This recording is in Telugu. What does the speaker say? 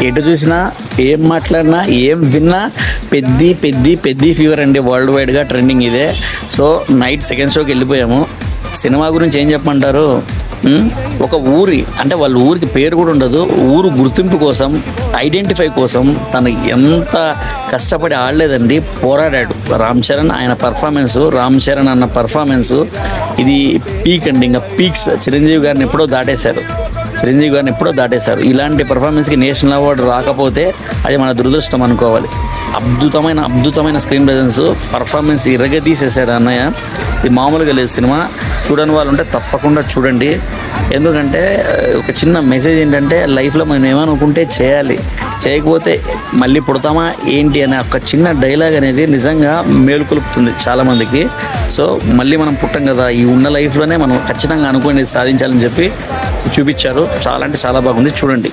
ఎటు చూసినా ఏం మాట్లాడినా ఏం విన్నా పెద్ది ఫీవర్ అండి. వరల్డ్ వైడ్గా ట్రెండింగ్ ఇదే. సో నైట్ సెకండ్ షోకి వెళ్ళిపోయాము. సినిమా గురించి ఏం చెప్పమంటారు? ఒక ఊరి అంటే వాళ్ళ ఊరికి పేరు కూడా ఉండదు, ఊరు గుర్తింపు కోసం, ఐడెంటిఫై కోసం తను ఎంత కష్టపడి ఆడలేదండి, పోరాడాడు రామ్ చరణ్. ఆయన పర్ఫార్మెన్సు, రామ్ చరణ్ అన్న పర్ఫార్మెన్సు ఇది పీక్ అండి. ఇంకా పీక్స్ చిరంజీవి గారిని ఎప్పుడో దాటేశారు. ఇలాంటి పర్ఫార్మెన్స్కి నేషనల్ అవార్డు రాకపోతే అది మన దురదృష్టం అనుకోవాలి. అద్భుతమైన స్క్రీన్ ప్రెజెన్స్, పర్ఫార్మెన్స్ ఇరగదీసేసాడు అన్నయ్య. ఇది మామూలుగా లేదు. సినిమా చూడని వాళ్ళు ఉంటే తప్పకుండా చూడండి. ఎందుకంటే ఒక చిన్న మెసేజ్ ఏంటంటే, లైఫ్లో మనం ఏమనుకుంటే చేయాలి, చేయకపోతే మళ్ళీ పుడతామా ఏంటి అనే ఒక చిన్న డైలాగ్ అనేది నిజంగా మేలుకొలుపుతుంది చాలామందికి. సో మళ్ళీ మనం పుట్టం కదా, ఈ ఉన్న లైఫ్లోనే మనం ఖచ్చితంగా అనుకునేది సాధించాలని చెప్పి చూపించారు. చాలా అంటే చాలా బాగుంది, చూడండి.